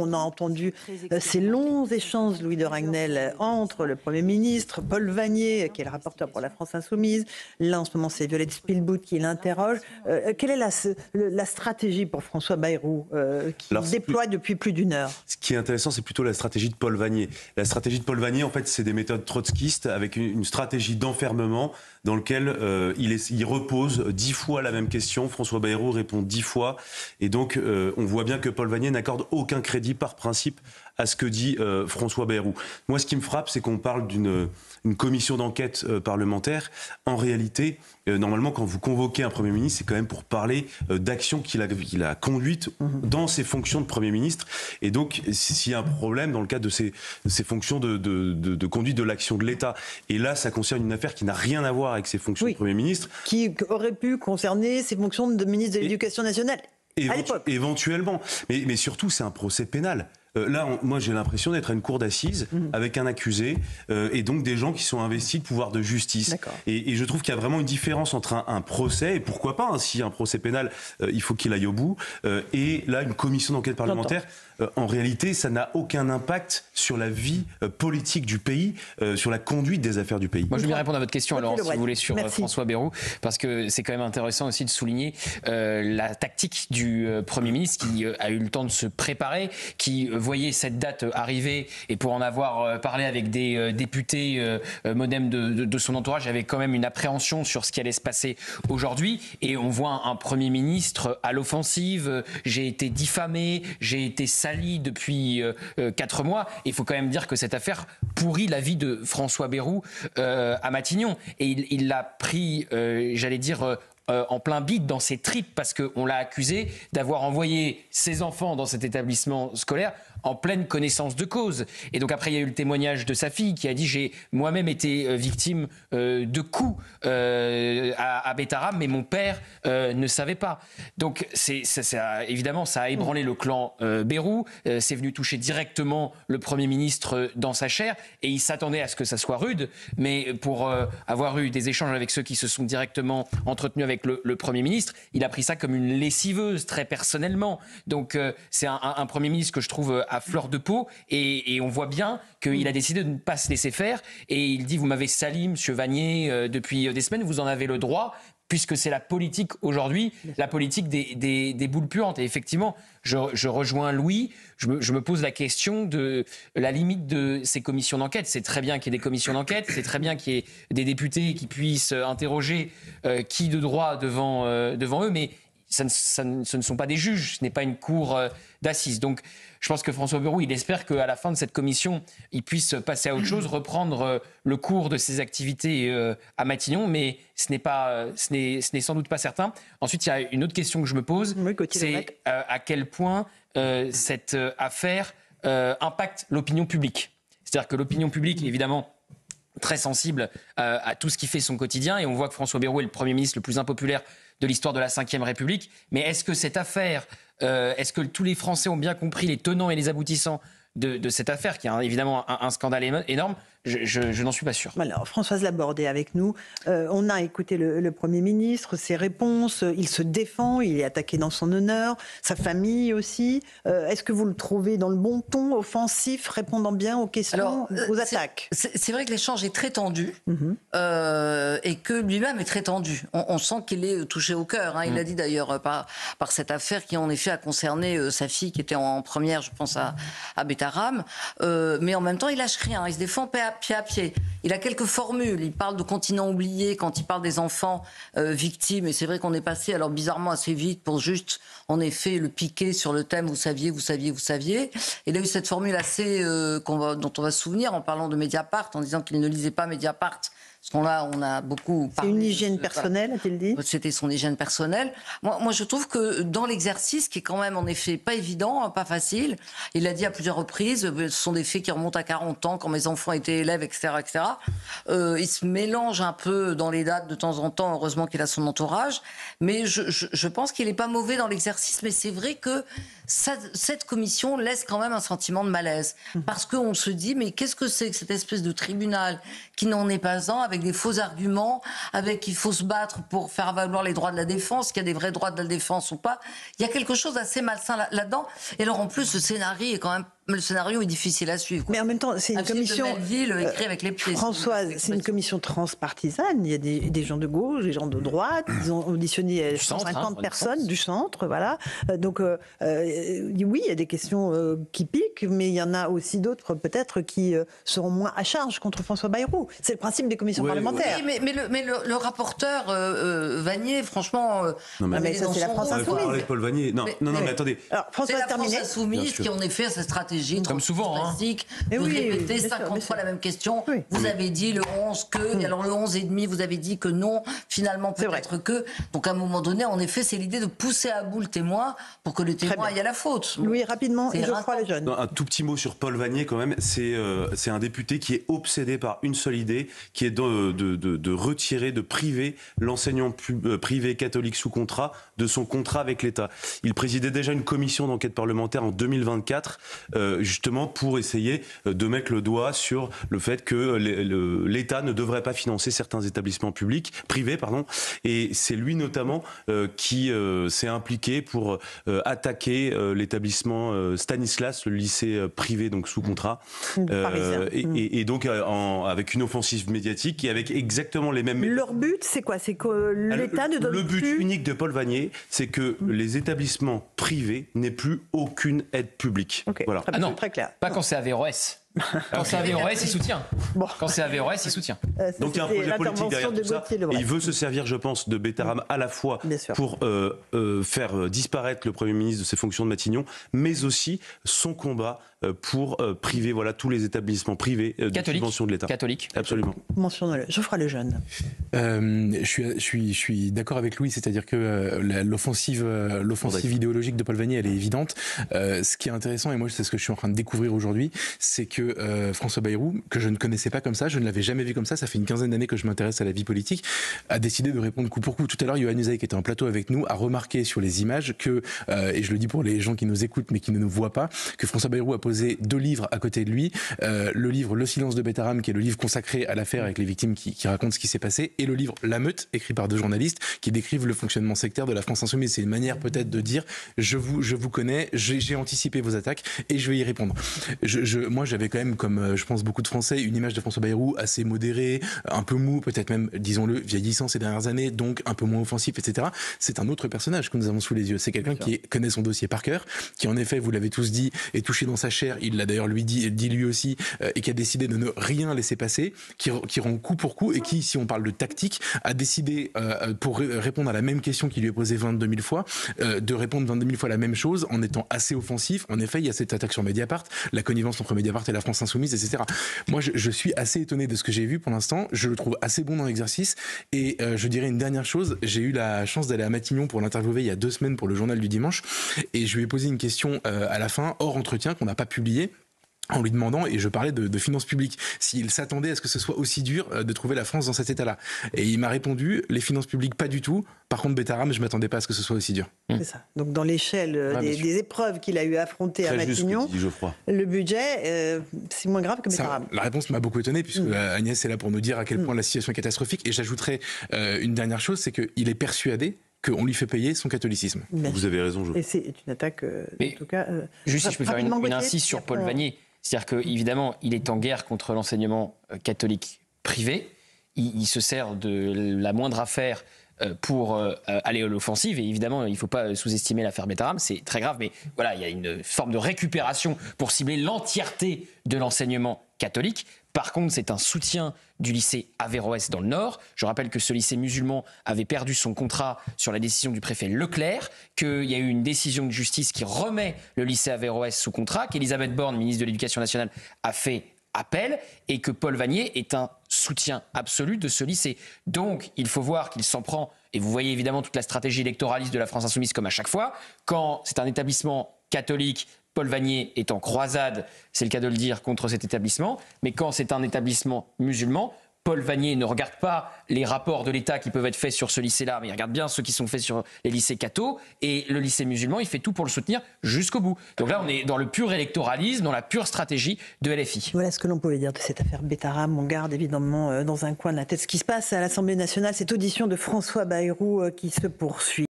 On a entendu ces longs échanges, Louis de Ragnel, entre le Premier ministre, Paul Vannier, qui est le rapporteur pour la France Insoumise. Là, en ce moment, c'est Violette Spilbout qui l'interroge. Quelle est la stratégie pour François Bayrou, qui déploie depuis plus d'1 heure? Ce qui est intéressant, c'est plutôt la stratégie de Paul Vannier. La stratégie de Paul Vannier, en fait, c'est des méthodes trotskistes avec une stratégie d'enfermement dans lequel il repose 10 fois la même question. François Bayrou répond 10 fois. Et donc, on voit bien que Paul Vannier n'accorde aucun crédit par principe à ce que dit François Bayrou. Moi, ce qui me frappe, c'est qu'on parle d'une commission d'enquête parlementaire. En réalité, normalement, quand vous convoquez un Premier ministre, c'est quand même pour parler d'actions qu'il a conduites dans ses fonctions de Premier ministre. Et donc, s'il y a un problème dans le cadre de ces fonctions de conduite de l'action de l'État, et là, ça concerne une affaire qui n'a rien à voir avec ses fonctions de Premier ministre. Qui aurait pu concerner ses fonctions de ministre de l'Éducation nationale à l'époque. Éventuellement. Mais surtout, c'est un procès pénal. Là, moi, j'ai l'impression d'être à une cour d'assises avec un accusé et donc des gens qui sont investis de pouvoir de justice. Et je trouve qu'il y a vraiment une différence entre un procès, et pourquoi pas, si un procès pénal, il faut qu'il aille au bout, et là, une commission d'enquête parlementaire. En réalité, ça n'a aucun impact sur la vie politique du pays, sur la conduite des affaires du pays. Moi, je vais bien répondre à votre question, alors, si vous voulez, sur François Bayrou, parce que c'est quand même intéressant aussi de souligner la tactique du Premier ministre qui a eu le temps de se préparer, qui voyait cette date arriver, et pour en avoir parlé avec des députés modem de son entourage, avait quand même une appréhension sur ce qui allait se passer aujourd'hui. Et on voit un Premier ministre à l'offensive. J'ai été diffamé, j'ai été sali depuis 4 mois. Il faut quand même dire que cette affaire pourrit la vie de François Bayrou à Matignon. Et il l'a pris, j'allais dire, en plein bide dans ses tripes, parce qu'on l'a accusé d'avoir envoyé ses enfants dans cet établissement scolaire en pleine connaissance de cause. Et donc après, il y a eu le témoignage de sa fille qui a dit « J'ai moi-même été victime de coups à Bétarame, mais mon père ne savait pas ». Donc évidemment, ça a ébranlé le clan Bayrou. C'est venu toucher directement le Premier ministre dans sa chair, et il s'attendait à ce que ça soit rude, mais pour avoir eu des échanges avec ceux qui se sont directement entretenus avec le Premier ministre, il a pris ça comme une lessiveuse, très personnellement. Donc c'est un Premier ministre que je trouve à fleur de peau, et on voit bien qu'il a décidé de ne pas se laisser faire, et il dit « Vous m'avez sali, monsieur Vannier, depuis des semaines, vous en avez le droit », puisque c'est la politique aujourd'hui, la politique des boules puantes. Et effectivement, je rejoins Louis, je me pose la question de la limite de ces commissions d'enquête. C'est très bien qu'il y ait des commissions d'enquête, c'est très bien qu'il y ait des députés qui puissent interroger qui de droit devant eux, mais ce ne sont pas des juges, ce n'est pas une cour d'assises. Donc je pense que François Bayrou, il espère qu'à la fin de cette commission, il puisse passer à autre chose, reprendre le cours de ses activités à Matignon, mais ce n'est sans doute pas certain. Ensuite, il y a une autre question que je me pose, c'est à quel point cette affaire impacte l'opinion publique. C'est-à-dire que l'opinion publique, évidemment, très sensible à tout ce qui fait son quotidien, et on voit que François Bayrou est le Premier ministre le plus impopulaire de l'histoire de la Ve République. Mais est-ce que cette affaire, est-ce que tous les Français ont bien compris les tenants et les aboutissants de cette affaire, qui est évidemment un scandale énorme? Je n'en suis pas sûr. Alors, Françoise Laborde est avec nous. On a écouté le Premier ministre, ses réponses. Il se défend, il est attaqué dans son honneur, sa famille aussi. Est-ce que vous le trouvez dans le bon ton, offensif, répondant bien aux questions, aux attaques? C'est vrai que l'échange est très tendu et que lui-même est très tendu. On sent qu'il est touché au cœur. Il l'a dit d'ailleurs par cette affaire qui en effet a concerné sa fille qui était en première, je pense à Bétarame. Mais en même temps, il lâche rien. Il se défend pied à pied. Il a quelques formules. Il parle de continent oublié quand il parle des enfants victimes. Et c'est vrai qu'on est passé alors bizarrement assez vite pour juste, en effet, le piquer sur le thème vous saviez. Il a eu cette formule assez dont on va se souvenir en parlant de Mediapart, en disant qu'il ne lisait pas Mediapart. Parce qu'on on a beaucoup parlé. C'est une hygiène personnelle, a-t-il dit? C'était son hygiène personnelle. Moi, je trouve que dans l'exercice, qui est quand même en effet pas évident, pas facile, il l'a dit à plusieurs reprises, ce sont des faits qui remontent à 40 ans, quand mes enfants étaient élèves, etc. Il se mélange un peu dans les dates de temps en temps, heureusement qu'il a son entourage. Mais je pense qu'il n'est pas mauvais dans l'exercice, mais c'est vrai que cette commission laisse quand même un sentiment de malaise. Parce qu'on se dit, mais qu'est-ce que c'est que cette espèce de tribunal qui n'en est pas un, avec des faux arguments, avec il faut se battre pour faire valoir les droits de la défense, qu'il y a des vrais droits de la défense ou pas. Il y a quelque chose d'assez malsain là-dedans. Et alors en plus, le scénario est difficile à suivre. Mais en même temps, c'est une commission. Écrit avec les pieds. Françoise, c'est une commission transpartisane. Il y a des gens de gauche, des gens de droite. Ils ont auditionné 150 personnes du centre, voilà. Donc oui, il y a des questions qui piquent, mais il y en a aussi d'autres peut-être qui seront moins à charge contre François Bayrou. C'est le principe des commissions parlementaires. Oui, mais le rapporteur Vanier, franchement, non, mais ça c'est la France Insoumise. Parler de Paul Vanier. Non, mais attendez. Alors, c'est la France Insoumise qui en effet a sa stratégie comme souvent classique, de répéter 50 fois la même question. Oui. Vous avez dit le 11 que, et alors le 11 et demi, vous avez dit que non, finalement peut-être que. Donc à un moment donné, en effet, c'est l'idée de pousser à bout le témoin pour que le témoin aille à la faute. Louis, rapidement, et Geoffroy Lejeune. Un tout petit mot sur Paul Vanier quand même. C'est un député qui est obsédé par une seule idée, qui est de retirer, de priver l'enseignant privé catholique sous contrat de son contrat avec l'État. Il présidait déjà une commission d'enquête parlementaire en 2024, justement pour essayer de mettre le doigt sur le fait que l'État ne devrait pas financer certains établissements privés. Et c'est lui notamment qui s'est impliqué pour attaquer l'établissement Stanislas, le lycée privé donc sous contrat, et donc avec une offensive médiatique et avec exactement les mêmes. Leur but, c'est quoi? C'est que l'État ne donne plus. Le but unique de Paul Vanier, c'est que les établissements privés n'aient plus aucune aide publique. Okay. Voilà. Ah non, très clair. Pas quand c'est Averroès. Quand c'est Averroès, il soutient. Bon. Quand c'est Averroès, il soutient. Donc il y a un projet politique derrière tout ça. Et il veut se servir, je pense, de Bétharame à la fois pour faire disparaître le Premier ministre de ses fonctions de Matignon, mais aussi son combat pour priver tous les établissements privés de subvention de l'État. Catholique. Absolument. Mentionnons-le. Geoffroy Lejeune. Je suis d'accord avec Louis, c'est-à-dire que l'offensive idéologique de Paul Vanier, elle est évidente. Ce qui est intéressant, et moi c'est ce que je suis en train de découvrir aujourd'hui, c'est que François Bayrou, que je ne connaissais pas comme ça, je ne l'avais jamais vu comme ça fait une quinzaine d'années que je m'intéresse à la vie politique, a décidé de répondre coup pour coup. Tout à l'heure, Yohann Usaï, qui était en plateau avec nous, a remarqué sur les images que, et je le dis pour les gens qui nous écoutent mais qui ne nous voient pas, que François Bayrou a posé 2 livres à côté de lui, le livre Le silence de Bétharame, qui est le livre consacré à l'affaire avec les victimes qui racontent ce qui s'est passé, et le livre La Meute, écrit par 2 journalistes qui décrivent le fonctionnement sectaire de la France Insoumise. C'est une manière peut-être de dire je vous connais, j'ai anticipé vos attaques et je vais y répondre. Moi j'avais quand même, comme je pense beaucoup de Français, une image de François Bayrou assez modérée, un peu mou, peut-être même, disons-le, vieillissant ces dernières années, donc un peu moins offensif, etc. C'est un autre personnage que nous avons sous les yeux. C'est quelqu'un qui connaît son dossier par cœur, qui en effet, vous l'avez tous dit, est touché dans sa chair, il l'a d'ailleurs dit lui aussi, et qui a décidé de ne rien laisser passer, qui rend coup pour coup, et qui, si on parle de tactique, a décidé, pour répondre à la même question qui lui est posée 22 000 fois, de répondre 22 000 fois la même chose, en étant assez offensif. En effet, il y a cette attaque sur Mediapart, la connivence entre Mediapart et la France Insoumise, etc. Moi, je suis assez étonné de ce que j'ai vu pour l'instant. Je le trouve assez bon dans l'exercice. Et je dirais une dernière chose. J'ai eu la chance d'aller à Matignon pour l'interviewer il y a 2 semaines pour le journal du dimanche. Et je lui ai posé une question à la fin, hors entretien, qu'on n'a pas publié, en lui demandant, et je parlais de finances publiques, s'il s'attendait à ce que ce soit aussi dur de trouver la France dans cet état-là. Et il m'a répondu, les finances publiques, pas du tout. Par contre, Bétharame, je ne m'attendais pas à ce que ce soit aussi dur. C'est ça. Donc dans l'échelle des épreuves qu'il a eu à affronter à Matignon, le budget, c'est moins grave que Bétharame. La réponse m'a beaucoup étonné, puisque Agnès est là pour nous dire à quel point la situation est catastrophique. Et j'ajouterais une dernière chose, c'est qu'il est persuadé qu'on lui fait payer son catholicisme. Vous avez raison, Et c'est une attaque, en tout cas... juste si je peux faire une insiste sur Paul Vanier. C'est-à-dire qu'évidemment, il est en guerre contre l'enseignement catholique privé. Il se sert de la moindre affaire pour aller à l'offensive. Et évidemment, il ne faut pas sous-estimer l'affaire Bétharame. C'est très grave, mais voilà, il y a une forme de récupération pour cibler l'entièreté de l'enseignement catholique. Par contre, c'est un soutien du lycée Averroès dans le Nord. Je rappelle que ce lycée musulman avait perdu son contrat sur la décision du préfet Leclerc, qu'il y a eu une décision de justice qui remet le lycée Averroès sous contrat, qu'Elisabeth Borne, ministre de l'Éducation nationale, a fait appel, et que Paul Vanier est un soutien absolu de ce lycée. Donc, il faut voir qu'il s'en prend, et vous voyez évidemment toute la stratégie électoraliste de la France Insoumise comme à chaque fois, quand c'est un établissement catholique, Paul Vanier est en croisade, c'est le cas de le dire, contre cet établissement, mais quand c'est un établissement musulman, Paul Vannier ne regarde pas les rapports de l'État qui peuvent être faits sur ce lycée-là, mais il regarde bien ceux qui sont faits sur les lycées cathos, et le lycée musulman, il fait tout pour le soutenir jusqu'au bout. Donc là, on est dans le pur électoralisme, dans la pure stratégie de LFI. Voilà ce que l'on pouvait dire de cette affaire Bétaram. On garde évidemment dans un coin de la tête ce qui se passe à l'Assemblée nationale, cette audition de François Bayrou qui se poursuit.